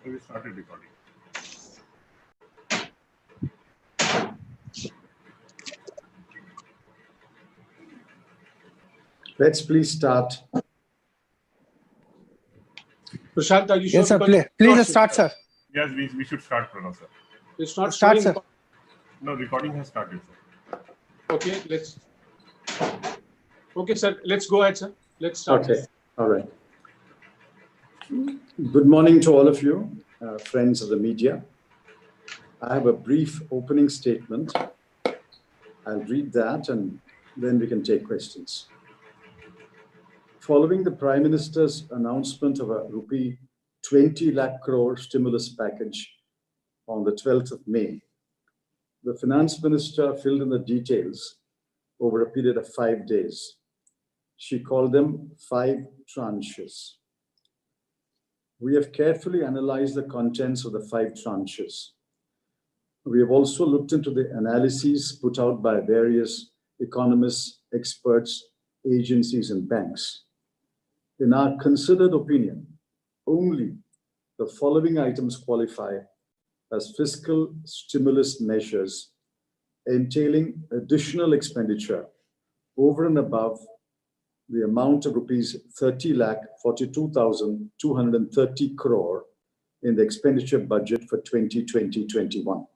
Okay, we started recording. Let's please start. Prashant, are you sure? Yes, sir. Please start, sir. Yes, we should start, Pranav, sir. It's not Start, showing. sir. No, recording has started, sir. Okay, let's. Okay, sir. Let's go ahead, sir. Let's start. Okay, all right. Good morning to all of you, friends of the media. I have a brief opening statement. I'll read that and then we can take questions. Following the Prime Minister's announcement of a rupee 20 lakh crore stimulus package on the 12th of May, the Finance Minister filled in the details over a period of 5 days. She called them 5 tranches. We have carefully analyzed the contents of the 5 tranches. We have also looked into the analyses put out by various economists, experts, agencies, and banks. In our considered opinion, only the following items qualify as fiscal stimulus measures entailing additional expenditure over and above the amount of rupees 30,42,230 crore in the expenditure budget for 2020-21.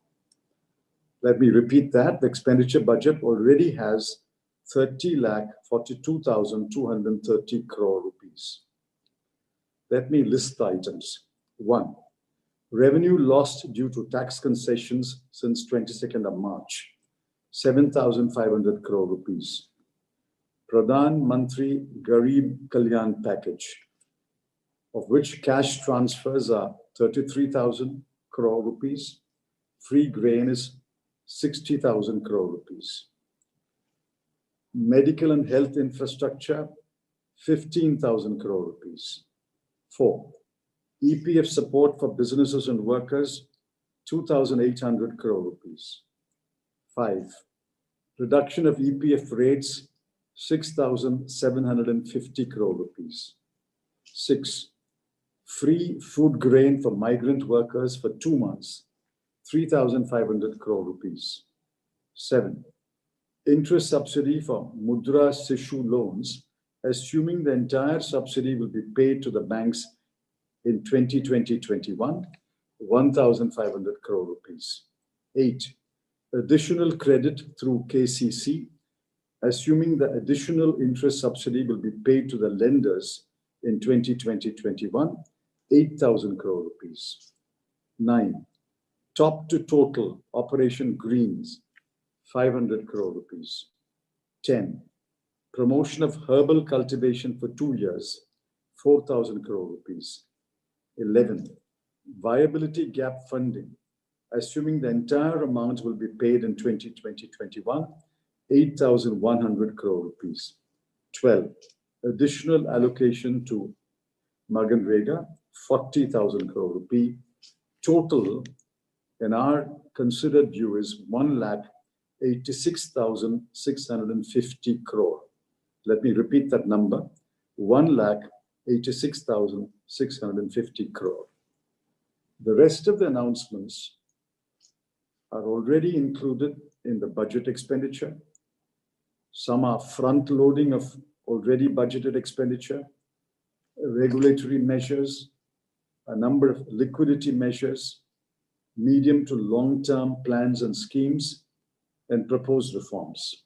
Let me repeat that. The expenditure budget already has 30,42,230 crore rupees. Let me list the items. 1. Revenue lost due to tax concessions since 22nd of March, 7,500 crore rupees. Pradhan Mantri Garib Kalyan package, of which cash transfers are 33,000 crore rupees. Free grain is 60,000 crore rupees. Medical and health infrastructure, 15,000 crore rupees. 4. EPF support for businesses and workers, 2,800 crore rupees. 5. Reduction of EPF rates, 6,750 crore rupees. 6. Free food grain for migrant workers for 2 months, 3,500 crore rupees. 7. Interest subsidy for Mudra Sishu loans, assuming the entire subsidy will be paid to the banks in 2020-21, 1,500 crore rupees. 8. Additional credit through KCC, assuming the additional interest subsidy will be paid to the lenders in 2020-21, 8,000 crore rupees. 9. Top to total Operation Greens, 500 crore rupees. 10. Promotion of herbal cultivation for 2 years, 4,000 crore rupees. 11. Viability gap funding, assuming the entire amount will be paid in 2020-21, 8,100 crore rupees. 12. Additional allocation to Maganrega, 40,000 crore rupee. Total, in our considered view, is 1,86,650 crore. Let me repeat that number, 1,86,650 crore. The rest of the announcements are already included in the budget expenditure. Some are front loading of already budgeted expenditure, regulatory measures, a number of liquidity measures, medium to long-term plans and schemes, and proposed reforms.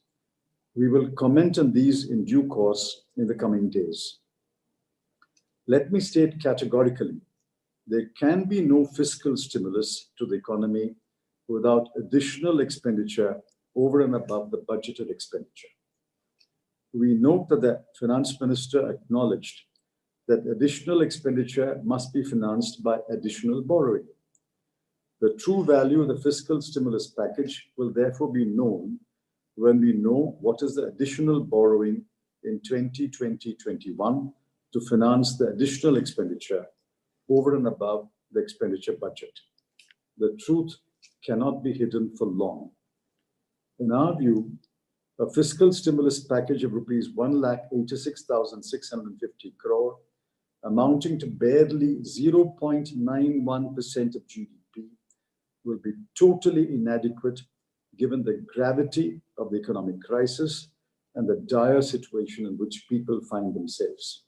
We will comment on these in due course in the coming days. Let me state categorically, there can be no fiscal stimulus to the economy without additional expenditure over and above the budgeted expenditure. We note that the Finance Minister acknowledged that additional expenditure must be financed by additional borrowing. The true value of the fiscal stimulus package will therefore be known when we know what is the additional borrowing in 2020-21 to finance the additional expenditure over and above the expenditure budget. The truth cannot be hidden for long. In our view, a fiscal stimulus package of rupees 1,86,650 crore amounting to barely 0.91% of GDP, will be totally inadequate given the gravity of the economic crisis and the dire situation in which people find themselves.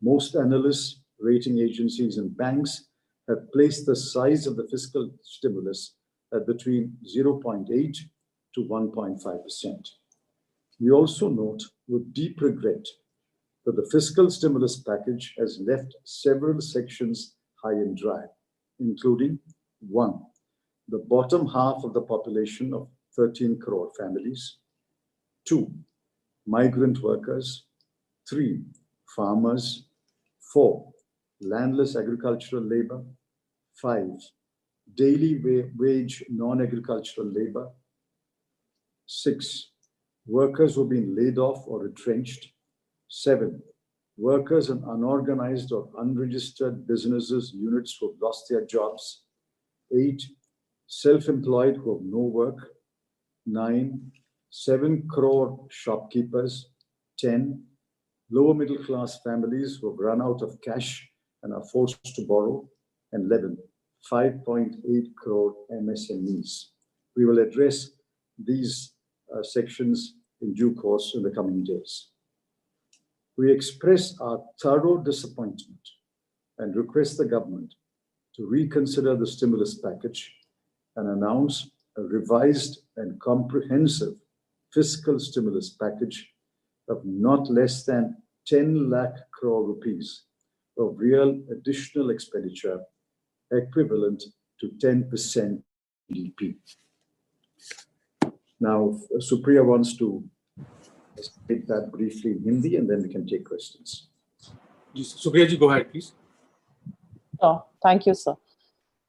Most analysts, rating agencies, and banks have placed the size of the fiscal stimulus at between 0.8 to 1.5%. We also note with deep regret that the fiscal stimulus package has left several sections high and dry, including 1, the bottom half of the population of 13 crore families, 2, migrant workers, 3, farmers, 4, landless agricultural labor, 5, daily wage non-agricultural labor, 6, workers who have been laid off or retrenched, 7, workers in unorganized or unregistered businesses, units who have lost their jobs, 8, self-employed who have no work, 9, 7 crore shopkeepers, 10, lower middle class families who have run out of cash and are forced to borrow, and 11, 5.8 crore MSMEs. We will address these sections in due course in the coming days. We express our thorough disappointment and request the government to reconsider the stimulus package and announce a revised and comprehensive fiscal stimulus package of not less than 10 lakh crore rupees of real additional expenditure equivalent to 10% GDP. Now, Supriya wants to state that briefly in Hindi, and then we can take questions. Supriya ji, go ahead, please. Thank you, sir.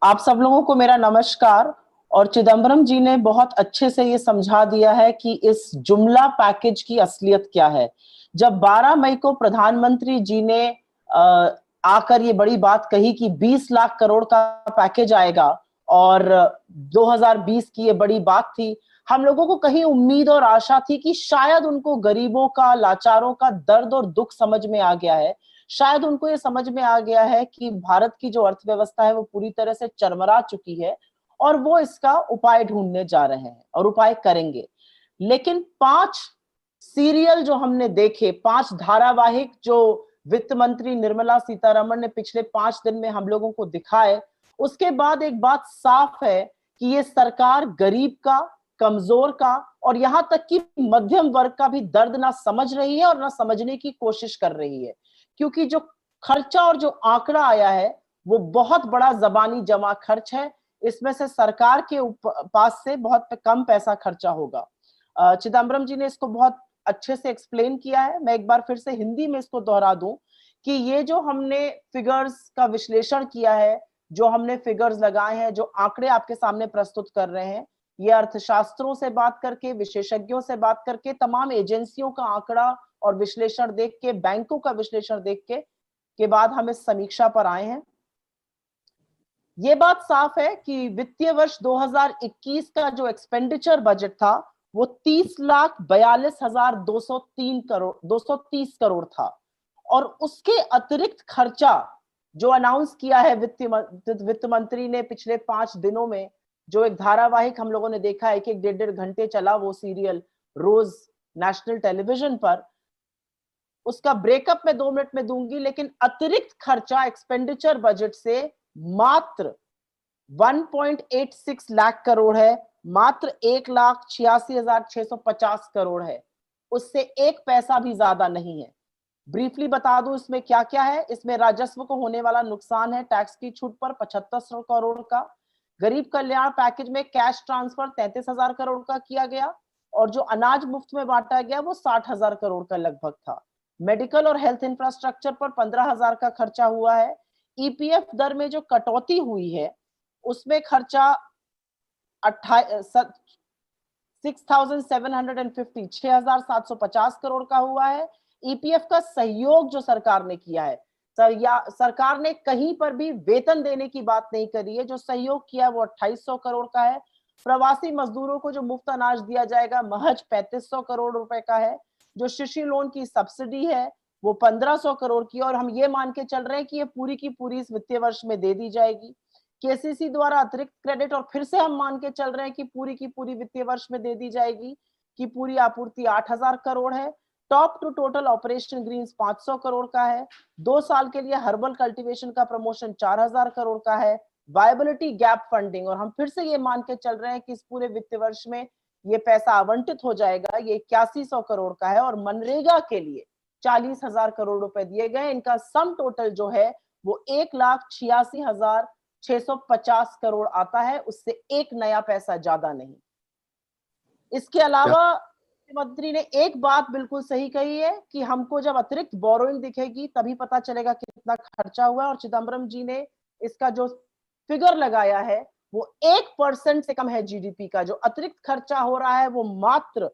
आप सब लोगों को मेरा नमस्कार। और चिदम्बरम जी ने बहुत अच्छे से ये समझा दिया है कि इस जुमला पैकेज की असलियत क्या है। जब 12 मई को प्रधानमंत्री जी ने आकर ये बड़ी बात कही कि 20 लाख करोड़ का पैकेज आएगा और 2020 की ये बड़ी बात थी, हम लोगों को कहीं उम्मीद और आशा थी कि शायद उनको गरीबों का, लाचारों का दर्द और दुख समझ में आ गया है। शायद उनको ये समझ में आ गया है कि भारत की जो अर्थव्यवस्था है वो पूरी तरह से चरमरा चुकी है और वो इसका उपाय ढूंढने जा रहे हैं और उपाय करेंगे। लेकिन 5 सीरियल जो हमने देखे, 5 धारावाहिक जो वित्त मंत्री निर्मला सीतारमण ने पिछले 5 दिन में हम लोगों को दिखाए, उसके बाद एक बात साफ है कि ये सरकार गरीब का, कमजोर का और यहां तक कि मध्यम वर्ग का भी दर्द ना समझ रही है और ना समझने की कोशिश कर रही है। क्योंकि जो खर्चा और जो आंकड़ा आया है वो बहुत बड़ा जबानी जमा खर्च है। इसमें से सरकार के पास से बहुत कम पैसा खर्चा होगा। चिदम्बरम जी ने इसको बहुत अच्छे से एक्सप्लेन किया है। मैं एक बार फिर से हिंदी में इसको दोहरा दूं कि ये जो हमने फिगर्स का विश्लेषण किया है, जो हमने फिगर्स लगाए हैं, जो आंकड़े आपके सामने प्रस्तुत कर रहे हैं, ये अर्थशास्त्रों से बात करके, विशेषज्ञों से बात करके, तमाम एजेंसियों का आंकड़ा और विश्लेषण देख के, बैंकों का विश्लेषण देख के बाद हम इस समीक्षा पर आए हैं। ये बात साफ है कि वित्तीय वर्ष 2021 का जो एक्सपेंडिचर बजट था वो 30,42,230 करोड़ था और उसके अतिरिक्त खर्चा जो अनाउंस किया है वित्त मंत्री ने पिछले 5 दिनों में, जो एक धारावाहिक हम लोगों ने देखा है, 1-1.5 घंटे चला वो सीरियल रोज नेशनल टेलीविजन पर, उसका ब्रेकअप मैं 2 मिनट में दूंगी। लेकिन अतिरिक्त खर्चा एक्सपेंडिचर बजट से मात्र 1.86 लाख करोड़ है, मात्र 1,86,650 करोड़ है, उससे एक पैसा भी ज्यादा नहीं है। ब्रीफली बता दूं इसमें क्या क्या है। इसमें राजस्व को होने वाला नुकसान है टैक्स की छूट पर 7500 करोड़ का। गरीब कल्याण पैकेज में कैश ट्रांसफर 33,000 करोड़ का किया गया और जो अनाज मुफ्त में बांटा गया वो 60,000 करोड़ का लगभग था। मेडिकल और हेल्थ इंफ्रास्ट्रक्चर पर 15,000 का खर्चा हुआ है। ईपीएफ दर में जो कटौती हुई है उसमें खर्चा 6,750 करोड़ का हुआ है। ईपीएफ का सहयोग जो सरकार ने किया है, सरकार ने कहीं पर भी वेतन देने की बात नहीं करी है, जो सहयोग किया वो 2,800 करोड़ का है। प्रवासी मजदूरों को जो मुफ्त अनाज दिया जाएगा महज 3,500 करोड़ रुपए का है। जो शिशु लोन की सब्सिडी है वो 1500 करोड़ की, और हम ये मान के चल रहे हैं कि ये पूरी की पूरी इस वित्तीय वर्ष में दे दी जाएगी। केसीसी द्वारा अतिरिक्त क्रेडिट, और फिर से हम मान के चल रहे हैं कि पूरी की पूरी वित्तीय वर्ष में दे दी जाएगी, कि पूरी आपूर्ति 8000 करोड़ है। Top to total operation greens 500 crore का है। 2 साल के लिए हर्बल कल्टीवेशन का प्रमोशन 4000 करोड़ का है। वायबिलिटी गैप फंडिंग, और हम फिर से ये मान के चल रहे हैं कि इस पूरे वित्त वर्ष में ये पैसा आवंटित हो जाएगा, ये 8100 करोड़ का है। और मनरेगा के लिए 40,000 करोड़ रुपए दिए गए। इनका सम टोटल जो है वो 1,86,650 करोड़ आता है, उससे एक नया पैसा ज्यादा नहीं। इसके अलावा मंत्री ने एक बात बिल्कुल सही कही है कि हमको जब अतिरिक्त बोरोइंग दिखेगी तभी पता चलेगा कितना खर्चा हुआ है, और चिदम्बरम जी ने इसका जो फिगर लगाया है वो 1% से कम है जीडीपी का। जो अतिरिक्त खर्चा हो रहा है वो मात्र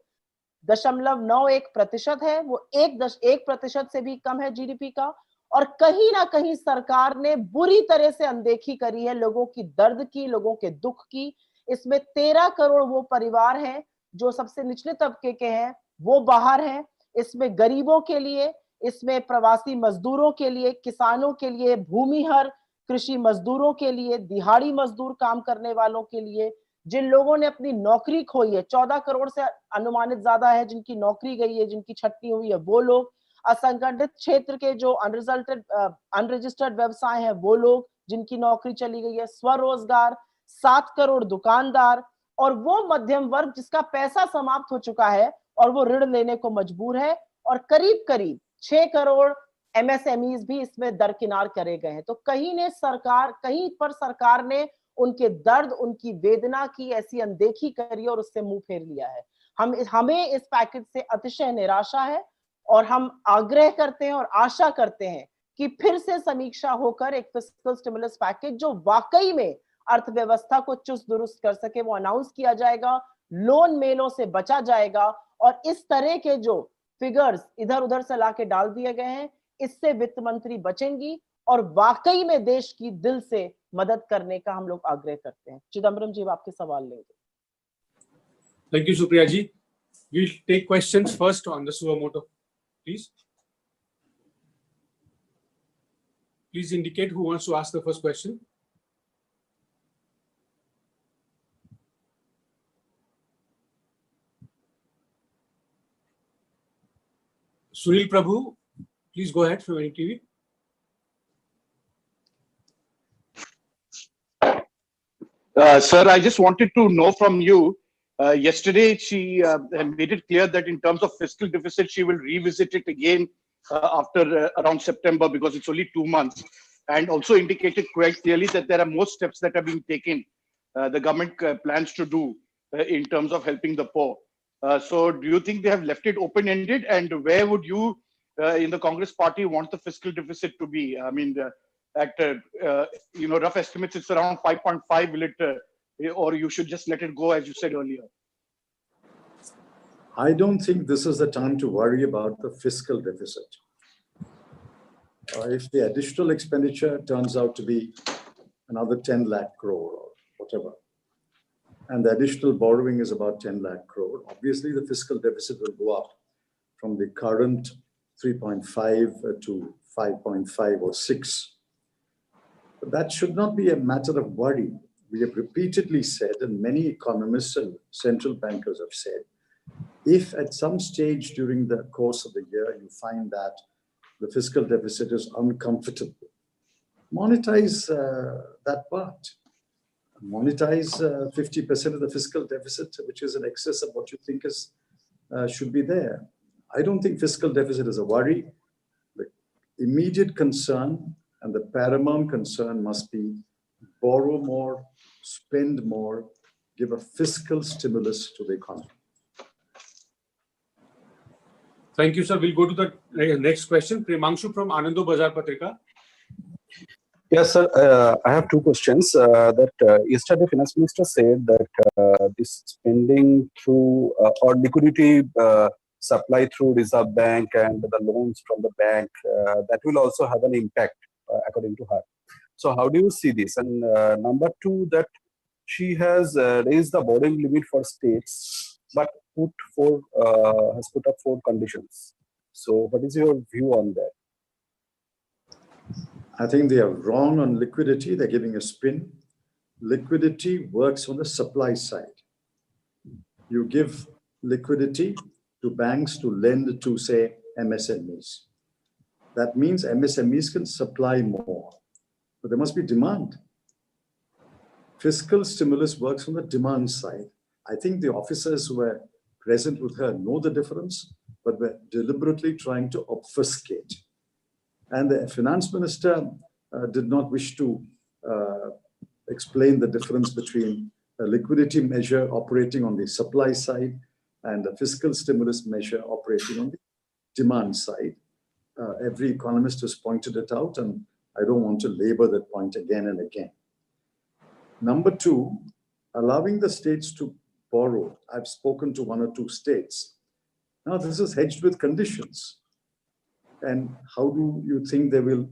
0.91% है, वो 1% से भी कम है जीडीपी का। और कहीं ना कहीं सरकार ने बुरी तरह से अनदेखी करी है लोगों की दर्द की, लोगों के दुख की। इसमें 13 करोड़ वो परिवार हैं जो सबसे निचले तबके के हैं, वो बाहर हैं। इसमें गरीबों के लिए, इसमें प्रवासी मजदूरों के लिए, किसानों के लिए, भूमिहर कृषि मजदूरों के लिए, दिहाड़ी मजदूर काम करने वालों के लिए, जिन लोगों ने अपनी नौकरी खोई है, 14 करोड़ से अनुमानित ज्यादा है जिनकी नौकरी गई है, जिनकी छटनी हुई है, वो लोग, असंगठित क्षेत्र के जो अनरजिस्टर्ड व्यवसाय हैं वो लोग जिनकी नौकरी चली गई है, स्वरोजगार, 7 करोड़ दुकानदार, और वो मध्यम वर्ग जिसका पैसा समाप्त हो चुका है और वो ऋण लेने को मजबूर है, और करीब करीब 6 करोड़ एमएसएमईज भी इसमें दरकिनार करे गए हैं। तो कहीं पर सरकार ने उनके दर्द, उनकी वेदना की ऐसी अनदेखी करी और उससे मुंह फेर लिया है। हमें इस पैकेज से अतिशय निराशा है, और हम आग्रह करते हैं और आशा करते हैं कि फिर से समीक्षा होकर एक फिस्कल स्टिमुलस पैकेज जो वाकई में अर्थव्यवस्था को चुस्त दुरुस्त कर सके वो अनाउंस किया जाएगा। लोन मेलों से बचा जाएगा, और इस तरह के जो फिगर्स इधर उधर से लाके डाल दिए गए हैं इससे वित्त मंत्री बचेंगी, और वाकई में देश की दिल से मदद करने का हम लोग आग्रह करते हैं। चिदम्बरम जी, आपके सवाल लेंगे। Thank you, Supriya ji. We'll take questions first on the suo motu, please. Please indicate who wants to ask the first question. Sunil Prabhu, please go ahead from NTV. Sir, I just wanted to know from you, yesterday she made it clear that in terms of fiscal deficit, she will revisit it again after around September because it's only 2 months, and also indicated quite clearly that there are more steps that are being taken, the government plans to do in terms of helping the poor. So do you think they have left it open-ended, and where would you in the Congress party want the fiscal deficit to be? I mean, at rough estimates, it's around 5.5. Will it, or you should just let it go as you said earlier? I don't think this is the time to worry about the fiscal deficit. If the additional expenditure turns out to be another 10 lakh crore or whatever, and the additional borrowing is about 10 lakh crore, obviously the fiscal deficit will go up from the current 3.5 to 5.5 or 6. But that should not be a matter of worry. We have repeatedly said, and many economists and central bankers have said, if at some stage during the course of the year you find that the fiscal deficit is uncomfortable, monetize that part. Monetize 50% of the fiscal deficit, which is in excess of what you think is should be there. I don't think fiscal deficit is a worry. The immediate concern and the paramount concern must be borrow more, spend more, give a fiscal stimulus to the economy. Thank you, sir. We'll go to the next question. Premanshu from Anando Bazar Patrika. Yes, sir. I have two questions. Yesterday, Finance Minister said that this spending through or liquidity supply through Reserve Bank and the loans from the bank, that will also have an impact, according to her. So how do you see this? And number two, that she has raised the borrowing limit for states, but has put up 4 conditions. So what is your view on that? I think they are wrong on liquidity. They're giving a spin. Liquidity works on the supply side. You give liquidity to banks to lend to, say, MSMEs. That means MSMEs can supply more, but there must be demand. Fiscal stimulus works on the demand side. I think the officers who were present with her know the difference, but were deliberately trying to obfuscate. And the finance minister did not wish to explain the difference between a liquidity measure operating on the supply side and a fiscal stimulus measure operating on the demand side. Every economist has pointed it out, and I don't want to labor that point again and again. Number two, allowing the states to borrow. I've spoken to one or two states. Now, this is hedged with conditions. And how do you think they will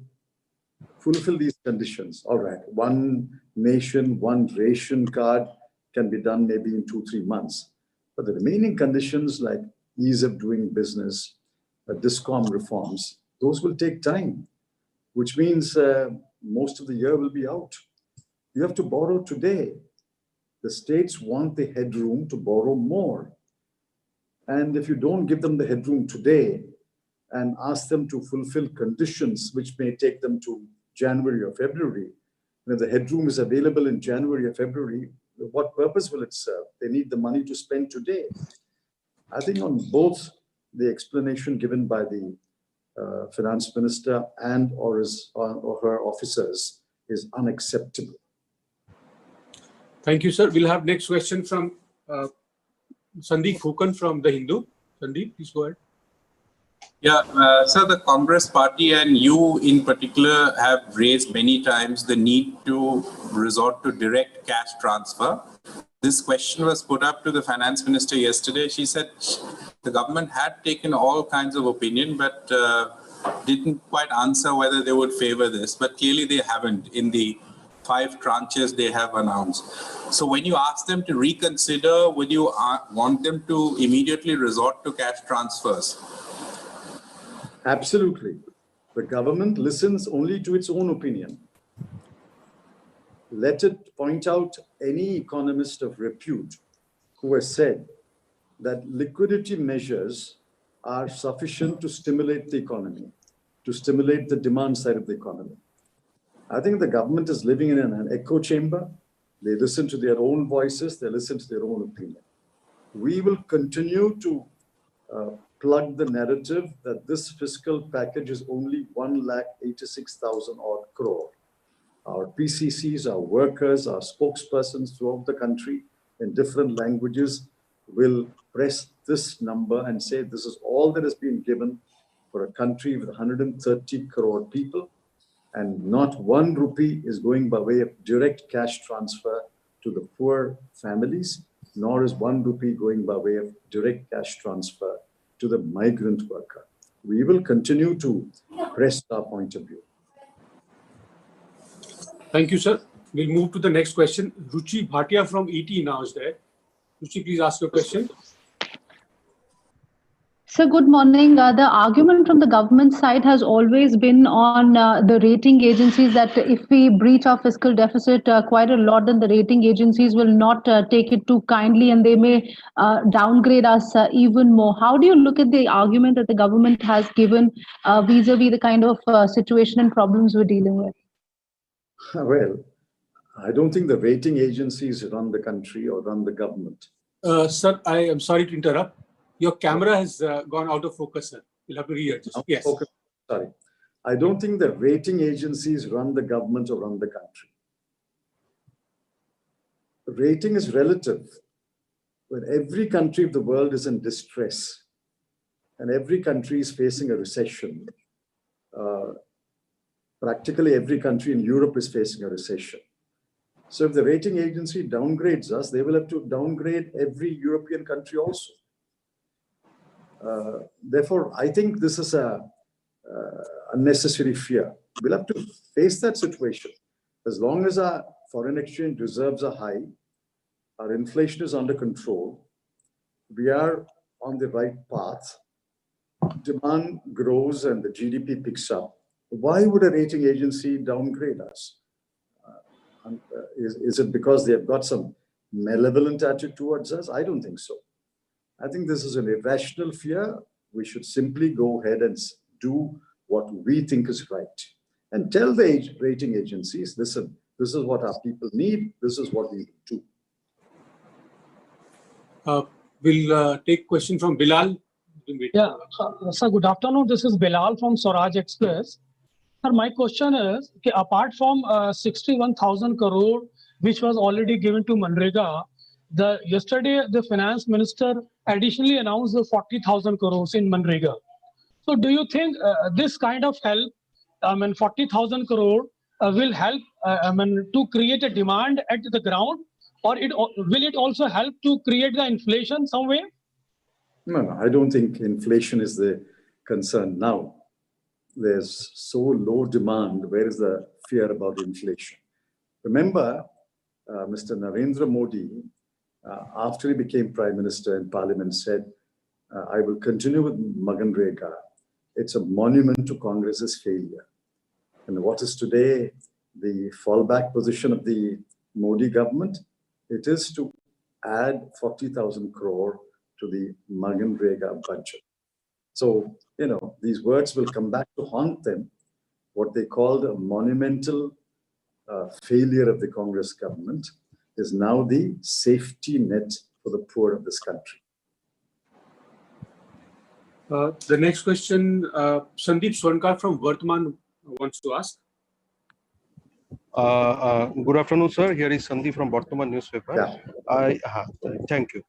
fulfill these conditions? All right, one nation, one ration card can be done maybe in 2-3 months. But the remaining conditions like ease of doing business, DISCOM reforms, those will take time, which means most of the year will be out. You have to borrow today. The states want the headroom to borrow more. And if you don't give them the headroom today and ask them to fulfill conditions which may take them to January or February, and if the headroom is available in January or February, what purpose will it serve? They need the money to spend today. I think on both the explanation given by the finance minister and or her officers is unacceptable. Thank you, sir. We'll have next question from Sandeep Hukan from The Hindu. Sandeep, please go ahead. Yeah, sir, the Congress party and you in particular have raised many times the need to resort to direct cash transfer. This question was put up to the finance minister yesterday. She said the government had taken all kinds of opinion, but didn't quite answer whether they would favor this. But clearly they haven't in the 5 tranches they have announced. So when you ask them to reconsider, would you want them to immediately resort to cash transfers? Absolutely. The government listens only to its own opinion. Let it point out any economist of repute who has said that liquidity measures are sufficient to stimulate the economy, to stimulate the demand side of the economy. I think the government is living in an echo chamber. They listen to their own voices, they listen to their own opinion. We will continue to plug the narrative that this fiscal package is only 1,86,000 odd crore. Our PCCs, our workers, our spokespersons throughout the country in different languages will press this number and say this is all that has been given for a country with 130 crore people, and not 1 rupee is going by way of direct cash transfer to the poor families, nor is 1 rupee going by way of direct cash transfer to the migrant worker. We will continue to press our point of view. Thank you, sir. We'll move to the next question. Ruchi Bhatia from ET now is there. Ruchi, please ask your question. Sir, good morning. The argument from the government side has always been on the rating agencies that if we breach our fiscal deficit quite a lot, then the rating agencies will not take it too kindly and they may downgrade us even more. How do you look at the argument that the government has given vis-a-vis the kind of situation and problems we're dealing with? Well, I don't think the rating agencies run the country or run the government. Sir, I am sorry to interrupt. Your camera has gone out of focus, sir. You'll have to readjust. Yes. Okay. Sorry. I don't think the rating agencies run the government or run the country. Rating is relative. When every country of the world is in distress and every country is facing a recession, practically every country in Europe is facing a recession. So if the rating agency downgrades us, they will have to downgrade every European country also. Therefore, I think this is a unnecessary fear. We'll have to face that situation. As long as our foreign exchange reserves are high, our inflation is under control, we are on the right path, demand grows and the GDP picks up, why would a rating agency downgrade us? Is it because they have got some malevolent attitude towards us? I don't think so. I think this is an irrational fear. We should simply go ahead and do what we think is right. And tell the rating agencies, listen, this is what our people need. This is what we do. We'll take question from Bilal. Yeah, sir, good afternoon. This is Bilal from Swaraj Express. Sir, my question is, okay, apart from 61,000 crore, which was already given to Manrega, yesterday the finance minister additionally announced the 40,000 crores in Manrega. So do you think this kind of help, 40,000 crore will help to create a demand at the ground, or will it also help to create the inflation some way? No, I don't think inflation is the concern now. There's so low demand. Where is the fear about inflation? Remember, Mr. Narendra Modi, after he became Prime Minister in Parliament, said, I will continue with Maganrega. It's a monument to Congress's failure. And what is today the fallback position of the Modi government? It is to add 40,000 crore to the Maganrega budget. So, these words will come back to haunt them. What they called a monumental failure of the Congress government is now the safety net for the poor of this country. The next question, Sandeep Swarnkar from Vartman wants to ask. Good afternoon, sir. Here is Sandeep from Vartman newspaper. Yeah. Thank you.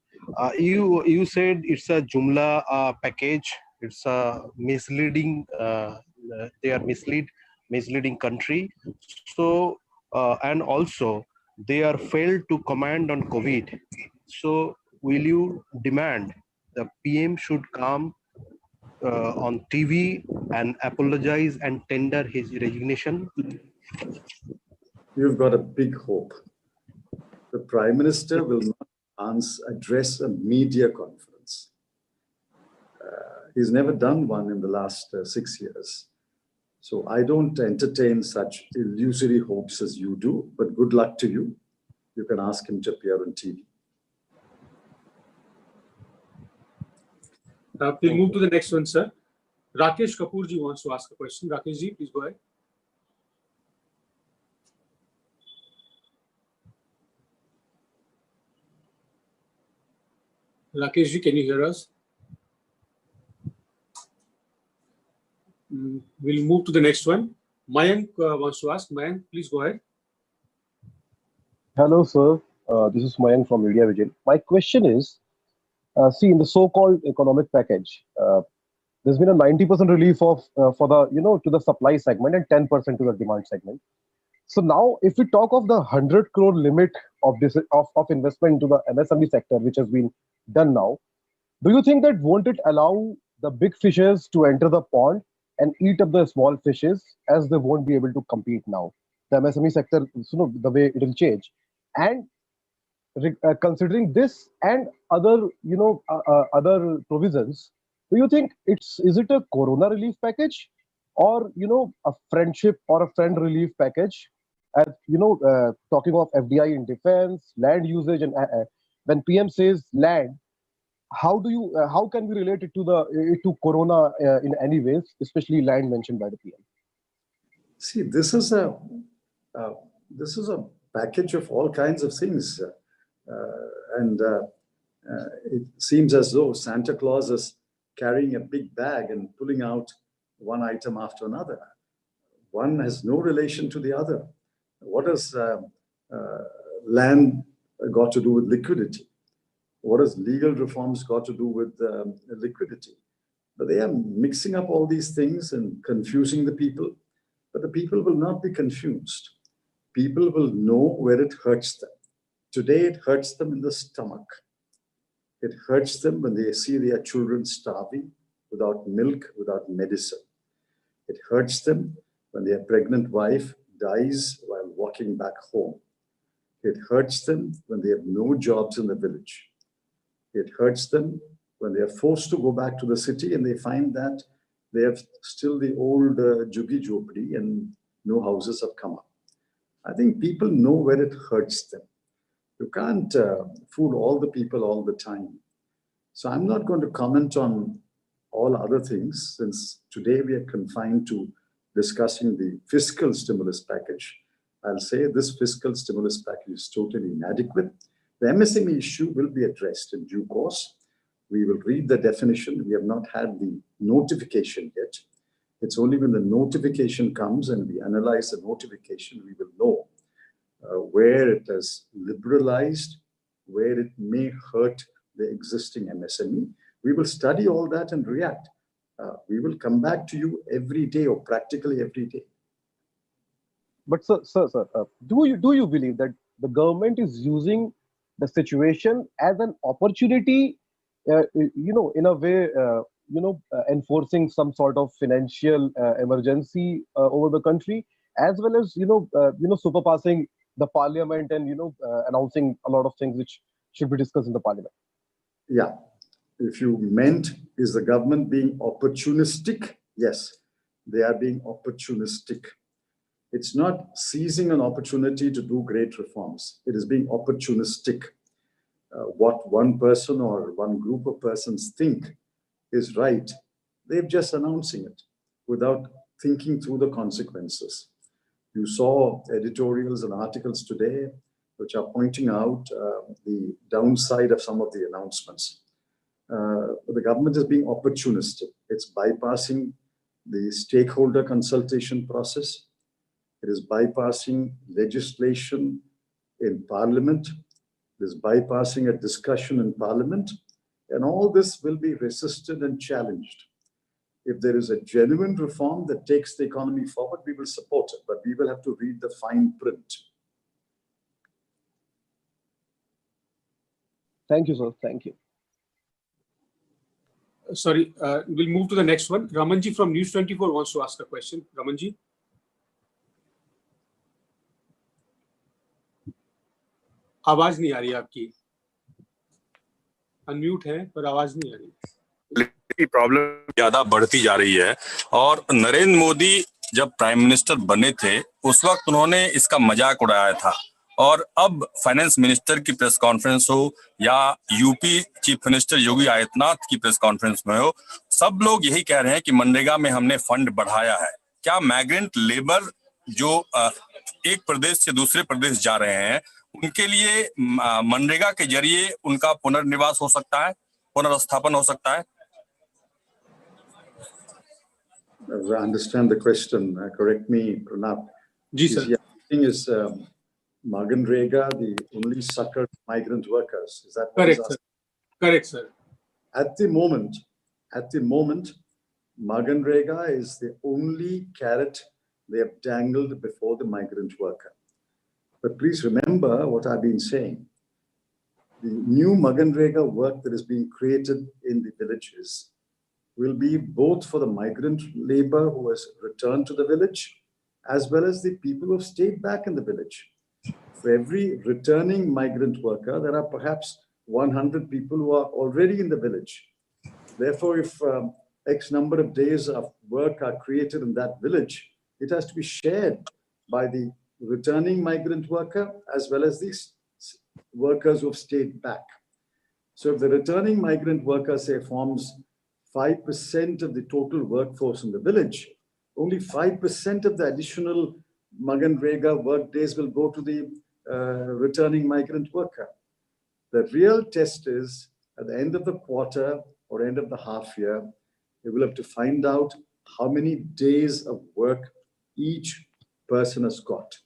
You said it's a Jumla package. It's a misleading. They are misleading country. So and also they are failed to command on COVID. So will you demand the PM should come on TV and apologize and tender his resignation? You've got a big hope. The Prime Minister will not address a media conference. He's never done one in the last 6 years. So I don't entertain such illusory hopes as you do, but good luck to you. You can ask him to appear on TV. We'll move to the next one, sir. Rakesh Kapoorji wants to ask a question. Rakesh ji, please go ahead. Rakesh ji, can you hear us? We'll move to the next one. Mayank wants to ask. Mayank, please go ahead. Hello, sir. This is Mayank from Media Vigil. My question is, see, in the so-called economic package, there's been a 90% relief for the to the supply segment and 10% to the demand segment. So now, if we talk of the 100 crore limit of this of investment into the MSME sector, which has been done now, do you think that won't it allow the big fishes to enter the pond and eat up the small fishes, as they won't be able to compete now? The MSME sector, the way it will change, and considering this and other, other provisions, do you think is it a Corona relief package, or a friendship or a friend relief package? As talking of FDI in defense, land usage, and when PM says land, how can we relate it to Corona in any ways, especially land mentioned by the PM? See, this is a package of all kinds of things, and it seems as though Santa Claus is carrying a big bag and pulling out one item after another. One has no relation to the other. What has land got to do with liquidity? What has legal reforms got to do with liquidity? But they are mixing up all these things and confusing the people. But the people will not be confused. People will know where it hurts them. Today, it hurts them in the stomach. It hurts them when they see their children starving without milk, without medicine. It hurts them when their pregnant wife dies while walking back home. It hurts them when they have no jobs in the village. It hurts them when they are forced to go back to the city and they find that they have still the old Juggi Jhopdi and no houses have come up. I think people know where it hurts them. You can't fool all the people all the time. So I'm not going to comment on all other things, since today we are confined to discussing the fiscal stimulus package. I'll say this fiscal stimulus package is totally inadequate. The MSME issue will be addressed in due course. We will read the definition. We have not had the notification yet. It's only when the notification comes and we analyze the notification, we will know where it has liberalized, where it may hurt the existing MSME. We will study all that and react. We will come back to you every day or practically every day. But sir, do you believe that the government is using the situation as an opportunity, in a way, enforcing some sort of financial emergency over the country, as well as superpassing the parliament and announcing a lot of things which should be discussed in the parliament? Yeah, if you meant is the government being opportunistic, yes, they are being opportunistic. It's not seizing an opportunity to do great reforms. It is being opportunistic. What one person or one group of persons think is right, they're just announcing it without thinking through the consequences. You saw editorials and articles today which are pointing out the downside of some of the announcements. The government is being opportunistic. It's bypassing the stakeholder consultation process. It is bypassing legislation in parliament. It is bypassing a discussion in parliament. And all this will be resisted and challenged. If there is a genuine reform that takes the economy forward, we will support it, but we will have to read the fine print. Thank you, sir. Thank you. Sorry, we'll move to the next one. Ramanji from News 24 wants to ask a question. Ramanji. आवाज नहीं आ रही आपकी. Unmute है पर आवाज नहीं आ रही. Problem ज्यादा बढ़ती जा रही है और नरेंद्र मोदी जब प्राइम मिनिस्टर बने थे उस वक्त उन्होंने इसका मजाक उड़ाया था और अब फाइनेंस मिनिस्टर की प्रेस कॉन्फ्रेंस हो या UP chief minister Yogi Adityanath की प्रेस कॉन्फ्रेंस में हो, सब लोग यही कह रहे हैं कि मनरेगा में हमने फंड बढ़ाया है. क्या माइग्रेंट लेबर जो एक प्रदेश से दूसरे प्रदेश जा रहे हैं उनके लिए मनरेगा के जरिए उनका पुनर्निवास हो सकता है, पुनर्स्थापन हो सकता है? As I understand the question, correct me, Pranab. Ji, sir. The thing is Maganrega, the only suckered migrant workers. Is that correct, sir? Correct, sir. At the moment, Maganrega is the only carrot they have dangled before the migrant worker. But please remember what I've been saying. The new Maganrega work that is being created in the villages will be both for the migrant labor who has returned to the village, as well as the people who have stayed back in the village. For every returning migrant worker, there are perhaps 100 people who are already in the village. Therefore, if X number of days of work are created in that village, it has to be shared by the returning migrant worker as well as these workers who have stayed back. So if the returning migrant worker, say, forms 5% of the total workforce in the village, only 5% of the additional Maganrega work days will go to the returning migrant worker. The real test is at the end of the quarter or end of the half year, we will have to find out how many days of work each person has got.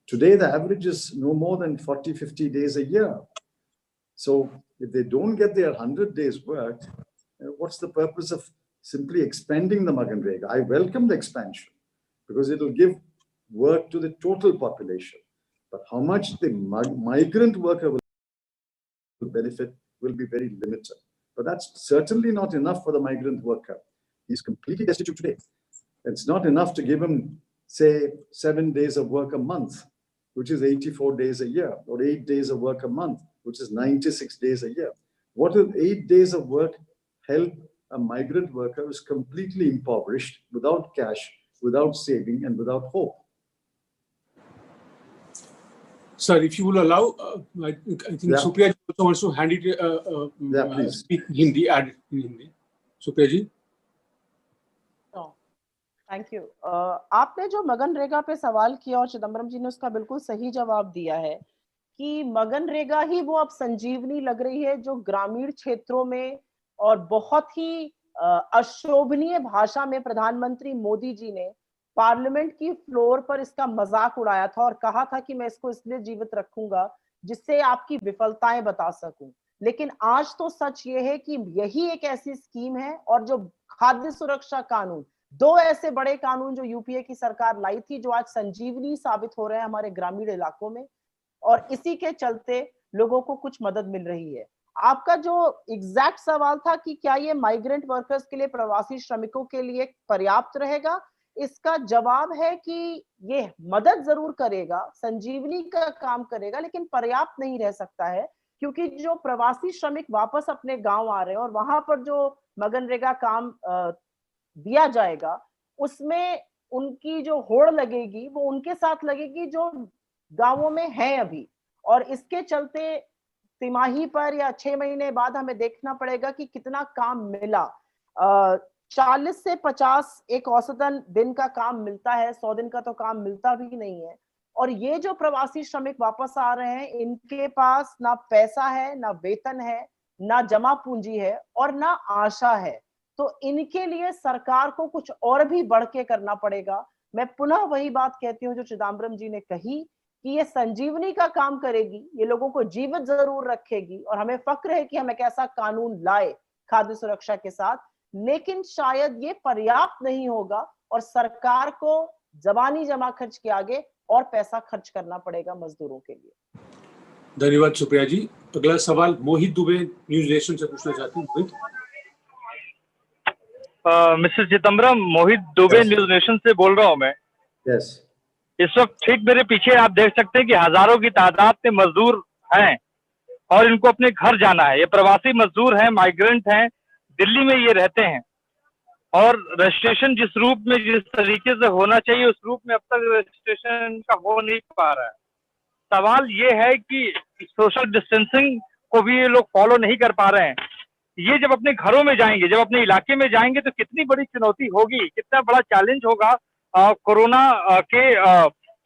Today, the average is no more than 40, 50 days a year. So if they don't get their 100 days worked, what's the purpose of simply expanding the Maganrega? I welcome the expansion because it will give work to the total population. But how much the migrant worker will benefit will be very limited. But that's certainly not enough for the migrant worker. He's completely destitute today. It's not enough to give him, say, 7 days of work a month, which is 84 days a year, or 8 days of work a month, which is 96 days a year. What will 8 days of work help a migrant worker who is completely impoverished, without cash, without saving, and without hope? Sir, if you will allow, I think Supriya also wants to hand it. Please. Speak Hindi, add in Hindi. Supriya ji. Thank you. आपने जो मनरेगा पे सवाल किया और चिदम्बरम जी ने उसका बिल्कुल सही जवाब दिया है कि मनरेगा ही वो अब संजीवनी लग रही है जो ग्रामीण क्षेत्रों में, और बहुत ही अशोभनीय भाषा में प्रधानमंत्री मोदी जी ने पार्लियामेंट की फ्लोर पर इसका मजाक उड़ाया था और कहा था कि मैं इसको इसलिए जीवित रखूंगा जिससे आपकी विफलताएं बता सकूं। लेकिन आज तो सच ये है कि यही एक ऐसी स्कीम है, और जो खाद्य सुरक्षा कानून, 2 ऐसे बड़े कानून जो यूपीए की सरकार लाई थी, जो आज संजीवनी साबित हो रहे हैं हमारे ग्रामीण इलाकों में, और इसी के चलते लोगों को कुछ मदद मिल रही है। आपका जो एग्जैक्ट सवाल था कि क्या ये माइग्रेंट वर्कर्स के लिए, प्रवासी श्रमिकों के लिए पर्याप्त रहेगा, इसका जवाब है कि ये मदद जरूर करेगा, संजीवनी का काम करेगा, लेकिन पर्याप्त नहीं रह सकता है, क्योंकि जो प्रवासी श्रमिक वापस अपने गांव आ रहे हैं और वहां पर जो मनरेगा काम दिया जाएगा, उसमें उनकी जो होड़ लगेगी वो उनके साथ लगेगी जो गांवों में है अभी, और इसके चलते तिमाही पर या 6 महीने बाद हमें देखना पड़ेगा कि कितना काम मिला। 40 से 50 एक औसतन दिन का काम मिलता है, 100 दिन का तो काम मिलता भी नहीं है। और ये जो प्रवासी श्रमिक वापस आ रहे हैं, इनके पास ना पैसा है, ना वेतन है, ना जमा पूंजी है, और ना आशा है। तो इनके लिए सरकार को कुछ और भी बढ़ के करना पड़ेगा। मैं पुनः वही बात कहती हूँ जो चिदम्बरम जी ने कही कि ये संजीवनी का काम करेगी, ये लोगों को जीवित जरूर रखेगी, और हमें फक्र है कि हम एक ऐसा कानून लाए खाद्य सुरक्षा के साथ, लेकिन शायद ये पर्याप्त नहीं होगा और सरकार को जबानी जमा खर्च के आगे और पैसा खर्च करना पड़ेगा मजदूरों के लिए। धन्यवाद सुप्रिया जी। अगला सवाल मोहित दुबे न्यूज नेशन से पूछना चाहती हूँ। मोहित। मिस्टर चिदम्बरम, मोहित दुबे न्यूज नेशन से बोल रहा हूँ मैं। इस वक्त ठीक मेरे पीछे आप देख सकते हैं कि हजारों की तादाद में मजदूर हैं और इनको अपने घर जाना है। ये प्रवासी मजदूर हैं, माइग्रेंट हैं, दिल्ली में ये रहते हैं, और रजिस्ट्रेशन जिस रूप में, जिस तरीके से होना चाहिए उस रूप में अब तक रजिस्ट्रेशन का हो नहीं पा रहा है। सवाल ये है कि सोशल डिस्टेंसिंग को भी ये लोग फॉलो नहीं कर पा रहे हैं। ये जब अपने घरों में जाएंगे, जब अपने इलाके में जाएंगे तो कितनी बड़ी चुनौती होगी, कितना बड़ा चैलेंज होगा कोरोना के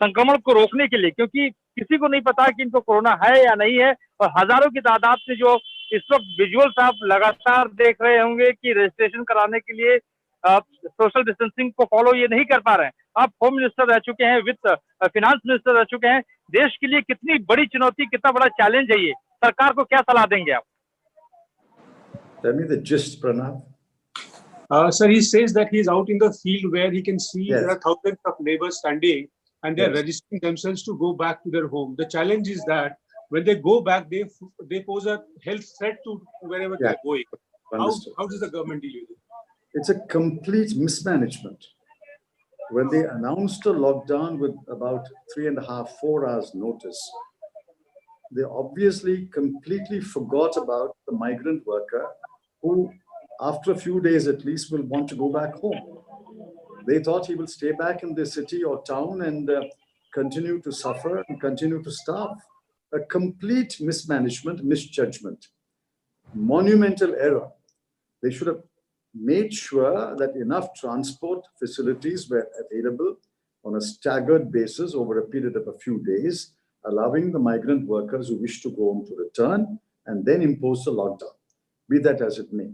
संक्रमण को रोकने के लिए, क्योंकि किसी को नहीं पता कि इनको कोरोना है या नहीं है। और हजारों की तादाद में जो इस वक्त विजुअल्स आप लगातार देख रहे होंगे कि रजिस्ट्रेशन कराने के लिए सोशल डिस्टेंसिंग को फॉलो ये नहीं कर पा रहे हैं। आप होम मिनिस्टर रह चुके हैं, वित्त फिनांस मिनिस्टर रह चुके हैं, देश के लिए कितनी बड़ी चुनौती, कितना बड़ा चैलेंज है ये, सरकार को क्या सलाह देंगे आप? Tell me the gist, Pranav. Sir, he says that he is out in the field where he can see there are thousands of neighbors standing and they are registering themselves to go back to their home. The challenge is that when they go back, they pose a health threat to wherever they are going. How does the government deal with it? It's a complete mismanagement. When they announced a lockdown with about 3.5-4 hours notice, they obviously completely forgot about the migrant worker who, after a few days at least, will want to go back home. They thought he will stay back in the city or town and continue to suffer and continue to starve. A complete mismanagement, misjudgment, monumental error. They should have made sure that enough transport facilities were available on a staggered basis over a period of a few days, allowing the migrant workers who wish to go home to return, and then impose the lockdown, be that as it may.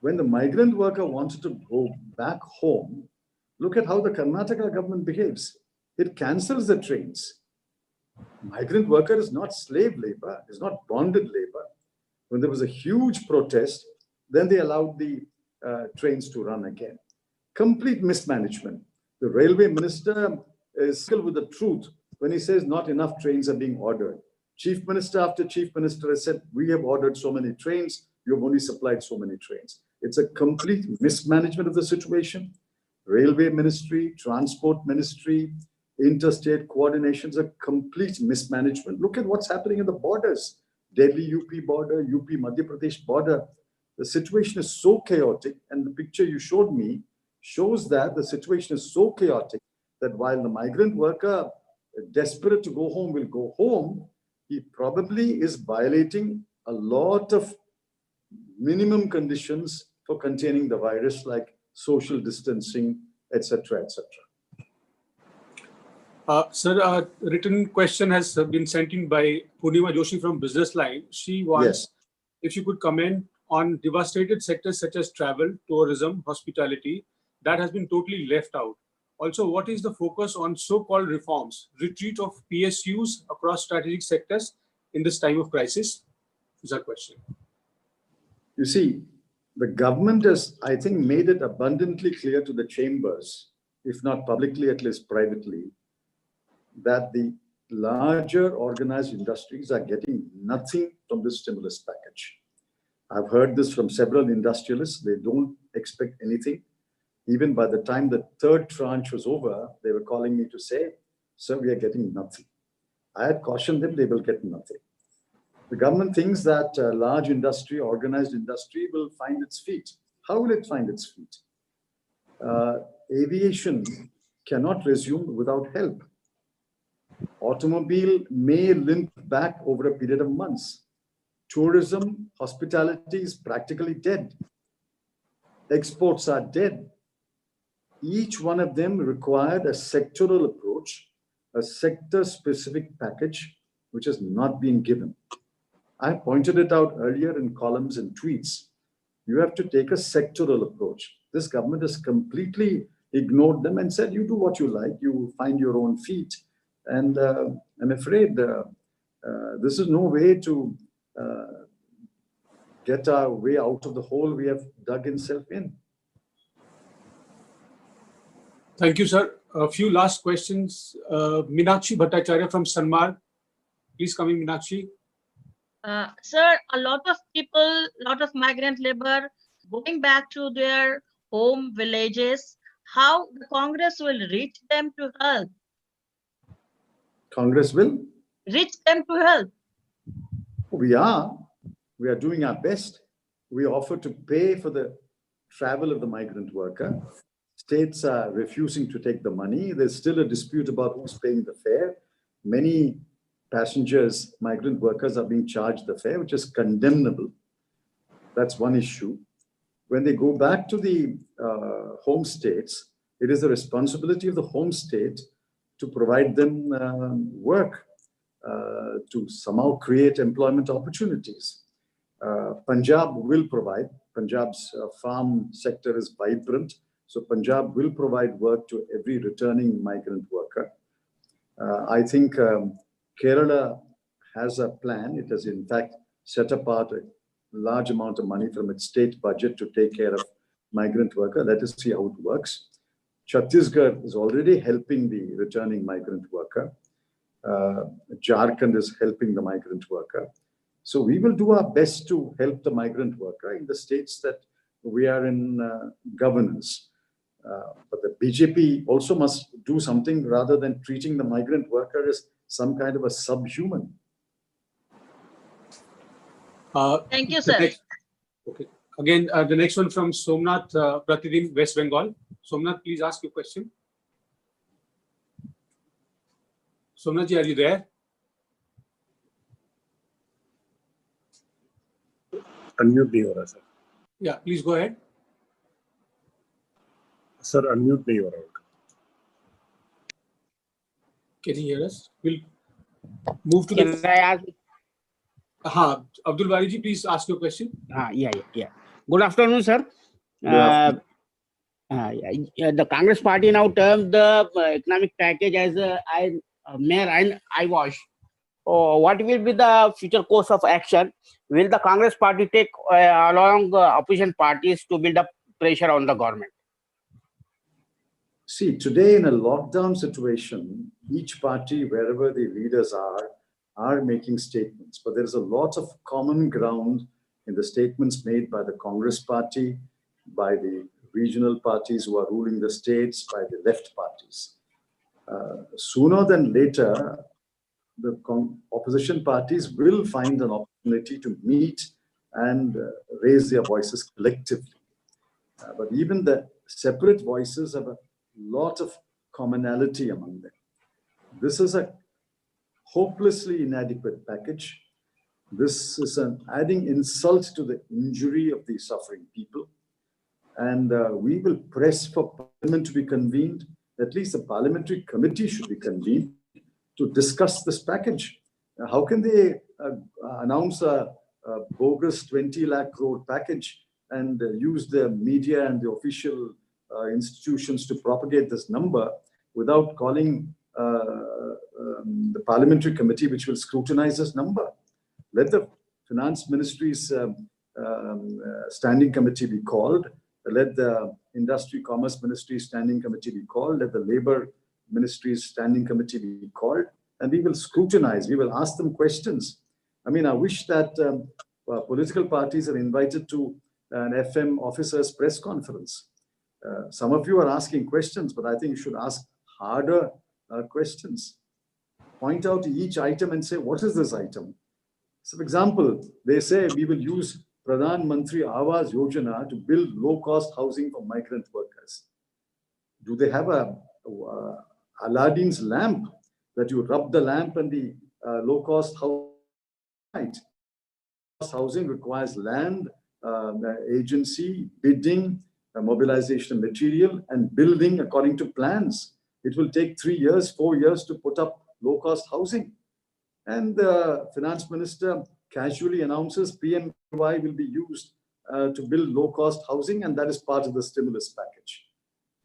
When the migrant worker wanted to go back home, look at how the Karnataka government behaves. It cancels the trains. Migrant worker is not slave labor, is not bonded labor. When there was a huge protest, then they allowed the trains to run again. Complete mismanagement. The railway minister is still with the truth when he says not enough trains are being ordered. Chief minister after chief minister has said, we have ordered so many trains, you have only supplied so many trains. It's a complete mismanagement of the situation. Railway ministry, transport ministry, interstate coordination is a complete mismanagement. Look at what's happening in the borders. Delhi-UP border, UP-Madhya Pradesh border. The situation is so chaotic, and the picture you showed me shows that the situation is so chaotic that while the migrant worker, desperate to go home, will go home, he probably is violating a lot of minimum conditions for containing the virus, like social distancing, etc., etc. Sir, a written question has been sent in by Purnima Joshi from Business Line. She wants if you could comment on devastated sectors such as travel, tourism, hospitality, that has been totally left out. Also, what is the focus on so-called reforms, retreat of PSUs across strategic sectors in this time of crisis? Is that question. You see, the government has, I think, made it abundantly clear to the chambers, if not publicly, at least privately, that the larger organized industries are getting nothing from this stimulus package. I've heard this from several industrialists. They don't expect anything. Even by the time the third tranche was over, they were calling me to say, sir, we are getting nothing. I had cautioned them they will get nothing. The government thinks that large industry, organized industry will find its feet. How will it find its feet? Aviation cannot resume without help. Automobile may limp back over a period of months. Tourism, hospitality is practically dead. Exports are dead. Each one of them required a sectoral approach, a sector-specific package, which has not been given. I pointed it out earlier in columns and tweets. You have to take a sectoral approach. This government has completely ignored them and said, you do what you like, you find your own feet. And I'm afraid this is no way to get our way out of the hole we have dug itself in. Thank you, sir. A few last questions. Meenakshi Bhattacharya from Sanmar. Please come in, Meenakshi. Sir, a lot of people, lot of migrant labor going back to their home villages. How the Congress will reach them to help? Congress will? Reach them to help. We are doing our best. We offer to pay for the travel of the migrant worker. States are refusing to take the money. There's still a dispute about who's paying the fare. Many passengers, migrant workers are being charged the fare, which is condemnable. That's one issue. When they go back to the home states, it is the responsibility of the home state to provide them work, to somehow create employment opportunities. Punjab will provide. Punjab's farm sector is vibrant, so Punjab will provide work to every returning migrant worker. I think Kerala has a plan. It has in fact set apart a large amount of money from its state budget to take care of migrant worker. Let us see how it works. Chhattisgarh is already helping the returning migrant worker. Jharkhand is helping the migrant worker. So we will do our best to help the migrant worker in the states that we are in governance. But the BJP also must do something rather than treating the migrant worker as some kind of a subhuman. Thank you, sir. Okay. Again, the next one from Somnath Pratidin, West Bengal. Somnath, please ask your question. Somnath ji, are you there? Unmute नहीं हो रहा sir. Yeah, please go ahead. Sir, unmute नहीं हो रहा उनका. Can you hear us? We'll move to the. Can I ask? Abdul Bari ji, please ask your question. Yeah. Good afternoon, sir. The Congress party now termed the economic package as mere eyewash. What will be the future course of action? Will the Congress party take along opposition parties to build up pressure on the government? See, today in a lockdown situation, each party, wherever the leaders are making statements. But there's a lot of common ground in the statements made by the Congress party, by the regional parties who are ruling the states, by the left parties. Sooner than later, the opposition parties will find an opportunity to meet and raise their voices collectively. But even the separate voices have a lot of commonality among them. This is a hopelessly inadequate package. This is adding insult to the injury of the suffering people. And we will press for Parliament to be convened. At least a parliamentary committee should be convened to discuss this package. How can they announce a bogus 20 lakh crore package and use the media and the official institutions to propagate this number without calling the parliamentary committee which will scrutinize this number? Let the finance ministry's standing committee be called. Let the industry commerce ministry's standing committee be called. Let the labor ministry's standing committee be called. And we will scrutinize, we will ask them questions. I mean, I wish that political parties are invited to an FM officer's press conference. Some of you are asking questions, but I think you should ask harder questions. Point out each item and say, what is this item? So, for example, they say we will use Pradhan Mantri Awas Yojana to build low-cost housing for migrant workers. Do they have a Aladdin's lamp that you rub the lamp and the low-cost housing requires land, agency, bidding, mobilization of material, and building according to plans. It will take 3 years, 4 years to put up low-cost housing. And the finance minister casually announces PMY will be used to build low-cost housing, and that is part of the stimulus package.